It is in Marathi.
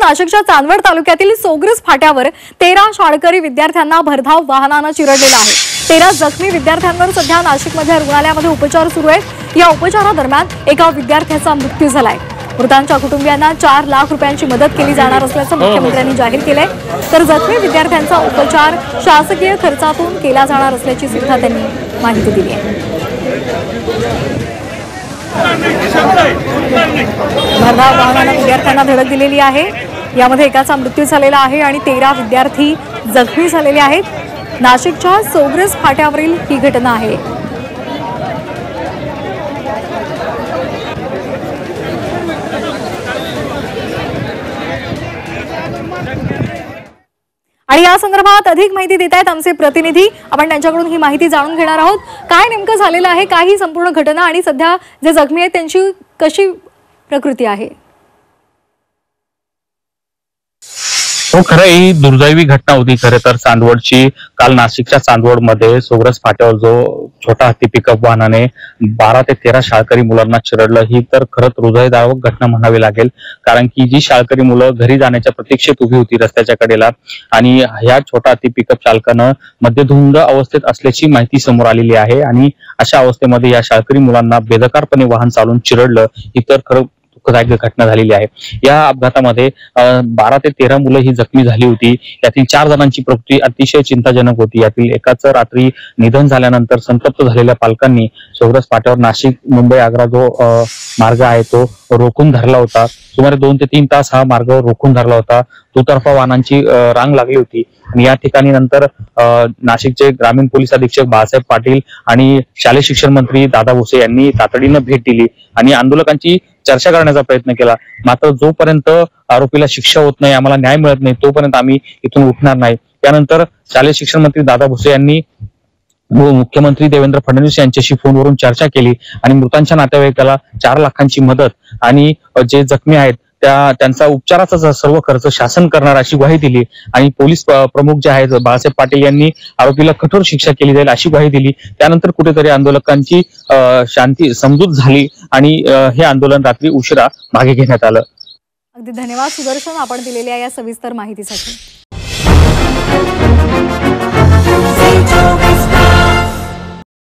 नाशिकच्या चांदवड तालुक्यातील सोग्रस फाट्यावर 13 शाळकरी विद्यार्थ्यांना भरधाव वाहनाने चिरडलेला आहे। 13 जखमी विद्यार्थ्यांवर सध्या नाशिकमध्ये रुग्णालयामध्ये उपचार सुरू आहेत। या उपचारादरम्यान एका विद्यार्थ्याचा मृत्यू झालाय। मृतांच्या कुटुंबियांना 4 लाख रुपयांची मदत केली जाणार असल्याचं मुख्यमंत्र्यांनी जाहीर केलंय। तर जखमी विद्यार्थ्यांचा उपचार शासकीय खर्चातून केला जाणार असल्याची सुद्धा त्यांनी माहिती दिली आहे। भरधाव वाहनाने विद्यार्थ्यांना धडक दिलेली आहे। यामध्ये एकाचा मृत्यू झालेला आहे आणि 13 विद्यार्थी जखमी झालेले आहेत। नाशिकच्या सोग्रस फाट्यावरील ही घटना आहे। आणि या संदर्भात अधिक माहिती देत आहेत आमचे प्रतिनिधी। आपण त्यांच्याकडून ही माहिती जाणून घेणार आहोत। काय नेमकं झालेलं आहे, काय ही संपूर्ण घटना आणि सध्या जे जखमी आहेत त्यांची कशी प्रकृती आहे? हो, खरं ही दुर्दैवी घटना होती खरे तर चांदवडची। काल नाशिकच्या चांदवडमध्ये सोग्रस फाट्यावर जो छोटा हत्ती पिकअप वाहनाने 12 ते 13 शाळकरी मुलांना चिरडलं, ही तर खरंच हृदयद्रावक घटना म्हणावी लागेल। कारण की जी शाळकरी मुलं घरी जाण्याच्या प्रतीक्षेत उभी होती रस्त्याच्या कडेला आणि ह्या छोटा हत्ती पिकअप चालकानं मद्यधुंद अवस्थेत असल्याची माहिती समोर आलेली आहे। आणि अशा अवस्थेमध्ये या शाळकरी मुलांना बेदरकारपणे वाहन चालवून चिरडलं, ही तर खरं दुःखदायक घटना झालेली आहे। या अपघातामध्ये 12 ते 13 मुलं ही जखमी झाली होती। यातील 4 जणांची प्रकृती अतिशय चिंताजनक होती। यातील एकाचं रात्री निधन झाल्यानंतर संतप्त झालेल्या पालकांनी सोग्रस फाट्यावर नाशिक मुंबई आग्रा जो मार्ग आहे तो रोखून धरला होता। सुमारे 2 ते 3 तास हा मार्ग रोखून धरला होता। दुतर्फा वाहनांची रांग लागली होती आणि या ठिकाणी नंतर नाशिकचे ग्रामीण पोलीस अधीक्षक बाळासाहेब पाटील आणि शालेय शिक्षण मंत्री दादा भुसे यांनी तातडीनं भेट दिली आणि आंदोलकांची चर्चा करण्याचा प्रयत्न केला। मात्र जोपर्यंत आरोपीला शिक्षा होत नाही, आम्हाला न्याय मिळत नाही, तोपर्यंत आम्ही इथून उठणार नाही। त्यानंतर शालेय शिक्षण मंत्री दादा भुसे यांनी मुख्यमंत्री देवेंद्र फडणवीस यांच्याशी फोनवरून चर्चा केली आणि मृतांच्या नातेवाईकाला 4 लाखांची मदत आणि जे जखमी आहेत त्यांचा उपचाराचा सर्व खर्च शासन करणार अशी ग्वाही दिली। आणि पोलीस प्रमुख जे आहेत बाळासाहेब पाटील यांनी आरोपीला कठोर शिक्षा केली जाईल अशी ग्वाही दिली। त्यानंतर कुठेतरी आंदोलकांची शांती समजूत झाली आणि हे आंदोलन रात्री उशिरा मागे घेण्यात आलं। अगदी धन्यवाद सुदर्शन, आपण दिलेल्या या सविस्तर माहितीसाठी।